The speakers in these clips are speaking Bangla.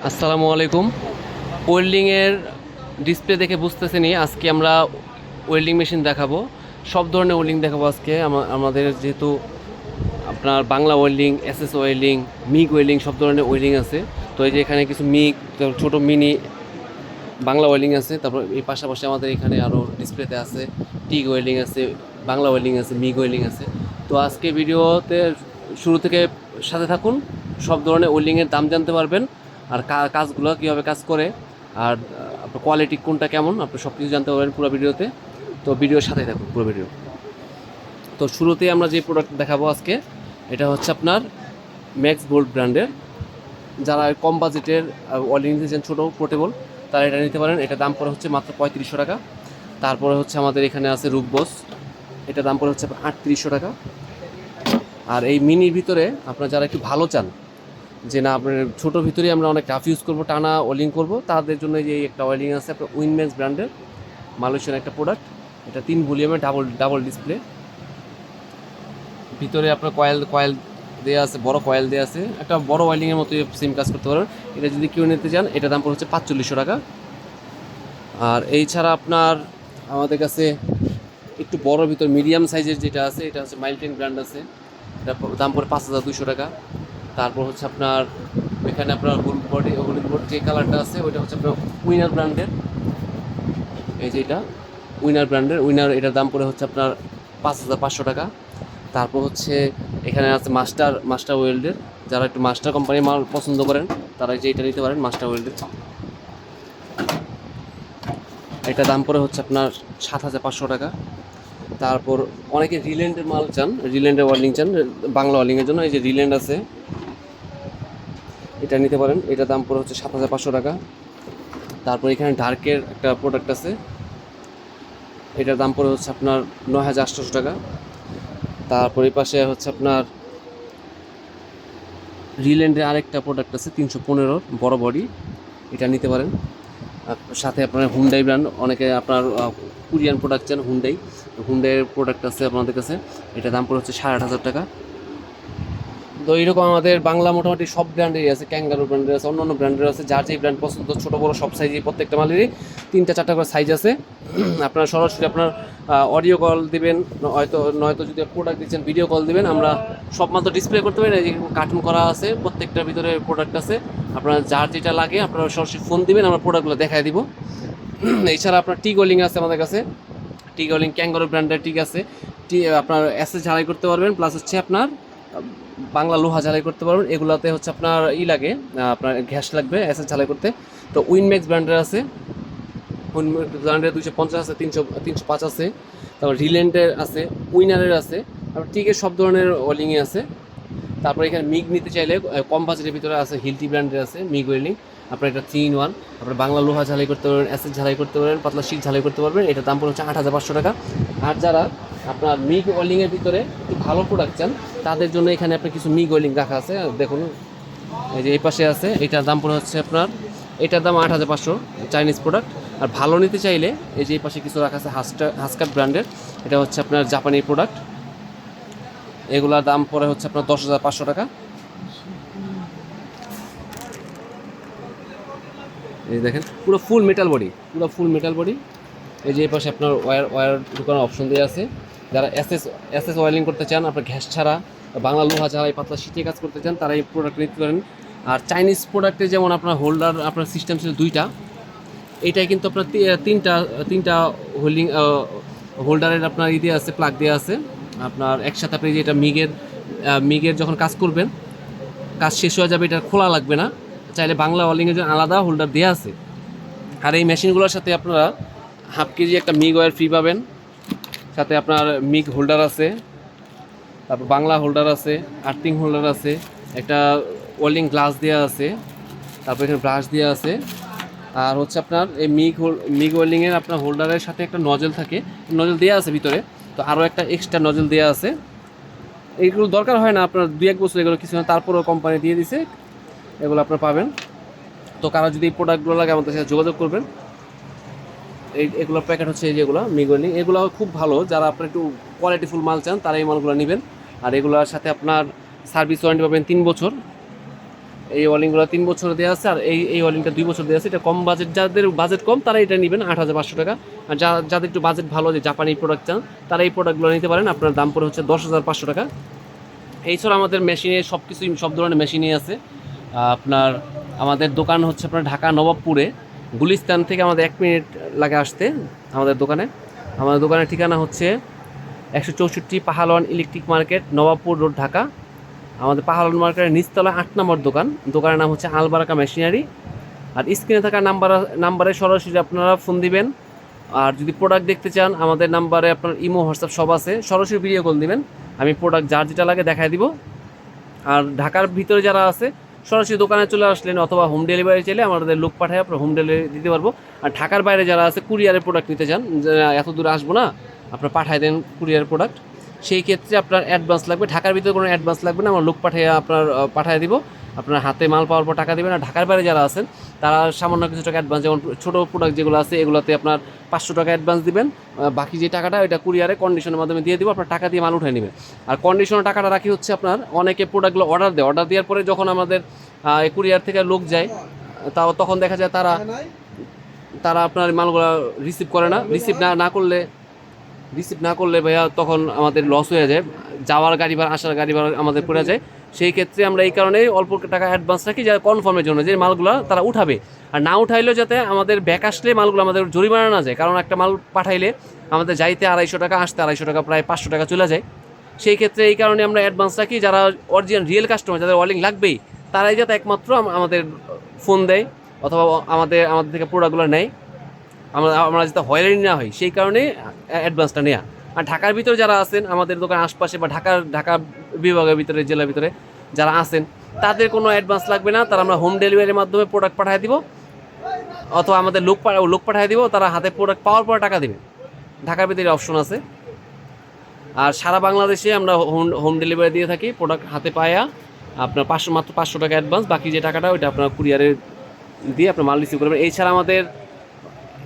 আসসালামু আলাইকুম। ওয়েল্ডিংয়ের ডিসপ্লে দেখে বুঝতেছেনই আজকে আমরা ওয়েল্ডিং মেশিন দেখাবো। সব ধরনের ওয়েল্ডিং দেখাবো আজকে। আমাদের যেহেতু আপনার Bangla welding, SS welding, MiG welding সব ধরনের ওয়েল্ডিং আছে। তো এই যে এখানে কিছু মিগ, ছোটো মিনি বাংলা ওয়েল্ডিং আছে। তারপর এই পাশাপাশি আমাদের এখানে আরও ডিসপ্লেতে আছে টিগ ওয়েল্ডিং আছে, বাংলা ওয়েল্ডিং আছে, মিগ ওয়েল্ডিং আছে। তো আজকে ভিডিওতে শুরু থেকে সাথে থাকুন, সব ধরনের ওয়েল্ডিংয়ের দাম জানতে পারবেন, আর কাজগুলো কীভাবে কাজ করে, আর আপনার কোয়ালিটি কোনটা কেমন, আপনি সব কিছু জানতে পারবেন পুরো ভিডিওতে। তো ভিডিওর সাথে থাকুন পুরো ভিডিও। তো শুরুতেই আমরা যে প্রোডাক্ট দেখাবো আজকে, এটা হচ্ছে আপনার ম্যাক্স বোল্ট ব্র্যান্ডের। যারা কম বাজেটের ওয়েল্ডিং দিয়েছেন ছোটো পোর্টেবল, তারা এটা নিতে পারেন। এটা দাম পড়ে হচ্ছে মাত্র 3500 টাকা। তারপরে হচ্ছে আমাদের এখানে আছে রূপবোস, এটা দাম পড়ে হচ্ছে 3800 টাকা। আর এই মিনির ভিতরে আপনারা যারা একটু ভালো চান, যে না আপনার ছোটোর ভিতরেই আমরা অনেক রাফ ইউজ করবো, টানা ওয়েল্ডিং করবো, তাদের জন্য যে একটা ওয়েল্ডিং আছে আপনার উইনম্যাক্স ব্র্যান্ডের, মালয়েশিয়ান একটা প্রোডাক্ট। এটা 3 ভলিউমের ডাবল ডিসপ্লে, ভিতরে আপনার কয়েল দেওয়া আছে, বড় কয়েল দেওয়া আছে, একটা বড় ওয়েল্ডিংয়ের মতো সেম কাজ করতে পারবেন। এটা যদি কেউ নিতে চান, এটা দাম পড়ে হচ্ছে 4500 টাকা। আর এই ছাড়া আপনার আমাদের কাছে একটু বড় ভিতর মিডিয়াম সাইজের যেটা আছে, এটা হচ্ছে মাইল্টেন ব্র্যান্ড আছে, এটা দাম পড়ে 5200 টাকা। তারপর হচ্ছে আপনার এখানে আপনার হলুদ বোর্ড যে কালারটা আছে, ওইটা হচ্ছে আপনার উইনার ব্র্যান্ডের। এই যে এটা উইনার ব্র্যান্ডের, এটার দাম পড়ে হচ্ছে আপনার 5500 টাকা। তারপর হচ্ছে এখানে আছে মাস্টার ওয়েল্ডের। যারা একটু মাস্টার কোম্পানির মাল পছন্দ করেন, তারা যে এটা নিতে পারেন, মাস্টার ওয়েল্ডের। এটা দাম পড়ে হচ্ছে আপনার 7500 টাকা। তারপর অনেকে রিল্যান্ডের মাল চান, রিল্যান্ডের ওয়েল্ডিং চান, বাংলা ওয়েল্ডিংয়ের জন্য এই যে রিল্যান্ড আছে, এটা নিতে পারেন। এটা দাম পড়ে হচ্ছে 7500 টাকা। তারপর এখানে ডার্কের একটা প্রোডাক্ট আছে, এটার দাম পড়ে হচ্ছে আপনার 9800 টাকা। তারপর এই পাশে হচ্ছে আপনার রিল্যান্ডের আরেকটা প্রোডাক্ট আছে 315 বড় বডি, এটা নিতে পারেন। সাথে আপনার হুন্ডাই ব্র্যান্ড, অনেকে আপনার কোরিয়ান প্রোডাক্ট চান, হুন্ডাইয়ের প্রোডাক্ট আছে আপনাদের কাছে, এটা দাম পড়ে হচ্ছে 8500 টাকা। তো এইরকম আমাদের বাংলা মোটামুটি সব ব্র্যান্ডেরই আছে, ক্যাঙ্গারু ব্র্যান্ডের আছে, অন্য ব্র্যান্ডের আছে, যার যেই ব্র্যান্ড পছন্দ, ছোটো বড়ো সব সাইজই, প্রত্যেকটা মালেরই 3-4টা করে সাইজ আছে। আপনারা সরাসরি আপনার অডিও কল দিবেন, নয়তো যদি প্রোডাক্ট দিচ্ছেন ভিডিও কল দিবেন, আমরা সব মাত্র ডিসপ্লে করতে পারি। এই কার্টুন করা আছে, প্রত্যেকটার ভিতরে প্রোডাক্ট আছে। আপনার যার যেটা লাগে আপনারা সরাসরি ফোন দিবেন, আমরা প্রোডাক্টগুলো দেখাই দিব। এছাড়া আপনার টি গোলিং আছে আমাদের কাছে, টি গোলিং ক্যাঙ্গারু ব্র্যান্ডের টিক আছে। আপনার অ্যাসেস ঝালাই করতে পারবেন, প্লাস হচ্ছে আপনার বাংলা লোহা ঝালাই করতে পারবেন। এগুলাতে হচ্ছে আপনার লাগে, আপনার গ্যাস লাগবে অ্যাসেস ঝালাই করতে। তো উইনম্যাক্স ব্র্যান্ডের আছে, উইনম্যাক্স ব্র্যান্ডের 250 আছে, 305 আছে। তারপর রিল্যান্ডের আছে, উইনারের আছে, তারপর টিকের সব ধরনের ওয়েল্ডিংয়ে আছে। তারপর এখানে মিগ নিতে চাইলে কম বাজেটের ভিতরে আছে, হিলটি ব্র্যান্ডের আছে মিগ ওয়েল্ডিং। আপনার এটা 3-in-1, আপনার বাংলা লোহা ঝালাই করতে পারবেন, অ্যাসেস ঝালাই করতে পারবেন, পাতলা শীট ঝালাই করতে পারবেন। এটা দাম পড়ে হচ্ছে 8500 টাকা। আর যারা আপনার মিগ ওয়েল্ডিংয়ের ভিতরে একটু ভালো প্রোডাক্ট চান, তাদের জন্য এখানে আপনার কিছু মিগ ওয়েল্ডিং রাখা আছে, দেখুন এই যে এই পাশে আছে। এটার দাম পড়ে হচ্ছে আপনার, এটার দাম 8500, চাইনিজ প্রোডাক্ট। আর ভালো নিতে চাইলে এই যে এই পাশে কিছু রাখা আছে হাসকাট ব্র্যান্ডের, এটা হচ্ছে আপনার জাপানি প্রোডাক্ট। এগুলোর দাম পড়ে হচ্ছে আপনার 10500 টাকা। এই দেখেন পুরো ফুল মেটাল বডি। এই যে এই পাশে আপনার ওয়্যার ঢুকানোর অপশন দেওয়া আছে। যারা এসএস ওয়েল্ডিং করতে চান, আপনার গ্যাস ছাড়া, বাংলা লোহা ছাড়া, পাতলা শীতে কাজ করতে চান, তারা এই প্রোডাক্ট নিতে পারেন। আর চাইনিজ প্রোডাক্টে যেমন আপনার হোল্ডার, আপনার সিস্টেম ছিল 2টা, এইটাই কিন্তু আপনার তিনটা হোল্ডারের আপনার দেওয়া আছে, প্লাগ দেওয়া আছে আপনার একসাথে। আপনি যে এটা মিগের যখন কাজ করবেন, কাজ শেষ হয়ে যাবে, এটা খোলা লাগবে না। চাইলে বাংলা ওয়েল্ডিংয়ের জন্য আলাদা হোল্ডার দেওয়া আছে। আর এই মেশিনগুলোর সাথে আপনারা হাফ কেজি একটা মিগ ওয়্যার ফ্রি পাবেন, সাথে আপনার মিগ হোল্ডার আছে, তারপর বাংলা হোল্ডার আছে, আর্থিং হোল্ডার আছে, একটা ওয়েল্ডিং গ্লাস দেওয়া আছে, তারপর এখানে ব্রাশ দেওয়া আছে। আর হচ্ছে আপনার এই মিগ ওয়েল্ডিংয়ের আপনার হোল্ডারের সাথে একটা নজল থাকে, নজল দেওয়া আছে ভিতরে, তো আরও একটা এক্সট্রা নজল দেওয়া আছে। এইগুলো দরকার হয় না আপনার 2-1 বছর, এগুলো কিছু না, তারপরেও কোম্পানি দিয়ে দিছে, এগুলো আপনার পাবেন। তো কারা যদি এই প্রোডাক্টগুলো লাগে আমাদের সাথে যোগাযোগ করবেন। এগুলোর প্যাকেট হচ্ছে এই যেগুলো মিগ ওয়েল্ডিং, এগুলো খুব ভালো। যারা আপনার একটু কোয়ালিটিফুল মাল চান, তারা এই মালগুলো নেবেন। আর এগুলোর সাথে আপনার সার্ভিস ওয়ারেন্টি পাবেন 3 বছর। এই ওয়ালিংগুলো 3 বছর দেওয়া আছে, আর এই ওয়ালিংটা 2 বছর দেওয়া আছে। এটা কম বাজেট, যাদের বাজেট কম তারা এটা নেবেন 8,500 টাকা। আর যাদের একটু বাজেট ভালো, যে জাপানি প্রোডাক্ট চান, তারা এই প্রোডাক্টগুলো নিতে পারেন। আপনার দাম পড়ে হচ্ছে 10,500 টাকা। এছাড়া আমাদের মেশিনে সব কিছুই, সব ধরনের মেশিনই আছে। আপনার আমাদের দোকান হচ্ছে আপনার ঢাকা নবাবপুরে, গুলিস্তান থেকে আমাদের 1 মিনিট লাগে আসতে আমাদের দোকানে। আমাদের দোকানের ঠিকানা হচ্ছে 164 Pahalwan electric market, Nawabpur road, Dhaka. আমাদের পাহালওয়ান মার্কেটের নিচতলা 8 নম্বর দোকান। দোকানের নাম হচ্ছে আলবারাকা মেশিনারি। আর স্ক্রিনে থাকা নাম্বারে সরাসরি আপনারা ফোন দিবেন। আর যদি প্রোডাক্ট দেখতে চান, আমাদের নাম্বারে আপনার ইমো, হোয়াটসঅ্যাপ সব আছে, সরাসরি ভিডিও কল দিবেন, আমি প্রোডাক্ট যার যেটা লাগে দেখাই দিব। আর ঢাকার ভিতরে যারা আছে সরাসরি দোকানে চলে আসলেন, অথবা হোম ডেলিভারি চাইলে আমাদের লোক পাঠায় আপনার হোম ডেলিভারি দিতে পারবো। আর ঢাকার বাইরে যারা আছে কুরিয়ারের প্রোডাক্ট নিতে চান, এত দূরে আসবো না, আপনার পাঠায় দেন কুরিয়ার প্রোডাক্ট, সেই ক্ষেত্রে আপনার অ্যাডভান্স লাগবে। ঢাকার ভিতরে কোনো অ্যাডভান্স লাগবে না, আমার লোক পাঠিয়ে আপনার পাঠিয়ে দিব, আপনার হাতে মাল পাওয়ার পর টাকা দেবেন। আর ঢাকার বাইরে যারা আছেন তারা সামান্য কিছু টাকা অ্যাডভান্স, যেমন ছোটো প্রোডাক্ট যেগুলো আছে এগুলোতে আপনার 500 টাকা অ্যাডভান্স দিবেন, বাকি যে টাকাটা ওইটা কুরিয়ারে কন্ডিশনের মাধ্যমে দিয়ে দিব, আপনার টাকা দিয়ে মাল উঠে নেবেন। আর কন্ডিশনের টাকাটা রাখি হচ্ছে আপনার, অনেকে প্রোডাক্টগুলো অর্ডার দেওয়ার পরে যখন আমাদের কুরিয়ার থেকে লোক যায়, তখন দেখা যায় তারা আপনার মালগুলো রিসিভ করে না। রিসিভ না করলে ভাইয়া তখন আমাদের লস হয়ে যায়, যাওয়ার গাড়ি ভাড়া, আসার গাড়ি ভাড়া আমাদের পড়ে যায়। সেই ক্ষেত্রে আমরা এই কারণেই অল্প টাকা অ্যাডভান্স রাখি, যা কনফার্মের জন্য যে মালগুলো তারা উঠাবে। আর না উঠাইলেও যাতে আমাদের ব্যাক আসলে মালগুলো আমাদের জরিমানা না যায়, কারণ একটা মাল পাঠাইলে আমাদের যাইতে 250 টাকা, আসতে 250 টাকা, প্রায় 500 টাকা চলে যায়। সেই ক্ষেত্রে এই কারণে আমরা অ্যাডভান্স রাখি। যারা অরিজিনাল রিয়েল কাস্টমার, যাদের ওয়ালিং লাগবেই, তারাই যাতে একমাত্র আমাদের ফোন দেয় অথবা আমাদের থেকে প্রোডাক্টগুলো নেয়, আমরা যাতে হয়রানি না হয়, সেই কারণে অ্যাডভান্সটা নেওয়া। আর ঢাকার ভিতরে যারা আছেন, আমাদের দোকান আশপাশে বা ঢাকা বিভাগের ভিতরে, জেলার ভিতরে যারা আছেন, তাদের কোনো অ্যাডভান্স লাগবে না, তারা আমরা হোম ডেলিভারির মাধ্যমে প্রোডাক্ট পাঠিয়ে দিব, অথবা আমাদের লোক পাঠিয়ে দিব, তারা হাতে প্রোডাক্ট পাওয়ার পর টাকা দেবে। ঢাকার ভিতরে অপশন আছে। আর সারা বাংলাদেশে আমরা হোম ডেলিভারি দিয়ে থাকি। প্রোডাক্ট হাতে পায়া আপনার মাত্র 500 টাকা অ্যাডভান্স, বাকি যে টাকাটা ওইটা আপনার কুরিয়ারে দিয়ে আপনার মাল রিসিভ করবেন। এছাড়া আমাদের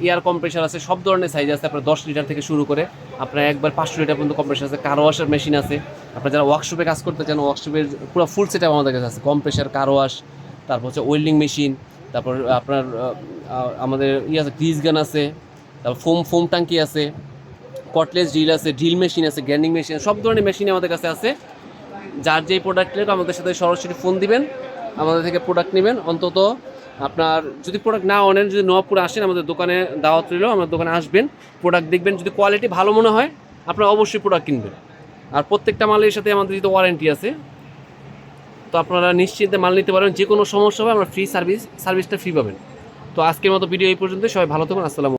এয়ার কম্প্রেসার আছে, সব ধরনের সাইজ আছে, আপনার 10 লিটার থেকে শুরু করে আপনার একবার 500 লিটার পর্যন্ত কম্প্রেসার আছে। কার ওয়াশের মেশিন আছে, আপনার যারা ওয়ার্কশপে কাজ করতে চান, ওয়ার্কশপের পুরো ফুল সেট আপ আমাদের কাছে আছে। কম্প্রেসার, কার ওয়াশ, তারপর হচ্ছে ওয়েল্ডিং মেশিন, তারপর আপনার আমাদের আছে গ্রিজ গান আছে, তারপর ফোম ট্যাঙ্কি আছে, কটলেস ড্রিল আছে, ড্রিল মেশিন আছে, গ্যান্ডিং মেশিন, সব ধরনের মেশিন আমাদের কাছে আছে। যার যেই প্রোডাক্ট নেবে আমাদের সাথে সরাসরি ফোন দিবেন, আমাদের থেকে প্রোডাক্ট নেবেন। অন্তত আপনার যদি প্রোডাক্ট না আনেন, যদি নবাবপুরে আসেন, আমাদের দোকানে দাওয়াত রইল, আমাদের দোকানে আসবেন, প্রোডাক্ট দেখবেন, যদি কোয়ালিটি ভালো মনে হয় আপনারা অবশ্যই প্রোডাক্ট কিনবেন। আর প্রত্যেকটা মালের সাথে আমাদের যদি ওয়ারেন্টি আছে, তো আপনারা নিশ্চিন্তে মাল নিতে পারবেন। যে কোনো সমস্যা হবে আমরা ফ্রি সার্ভিসটা ফ্রি পাবেন। তো আজকের মতো ভিডিও এই পর্যন্ত, সবাই ভালো থাকুন, আসসালামু আলাইকুম।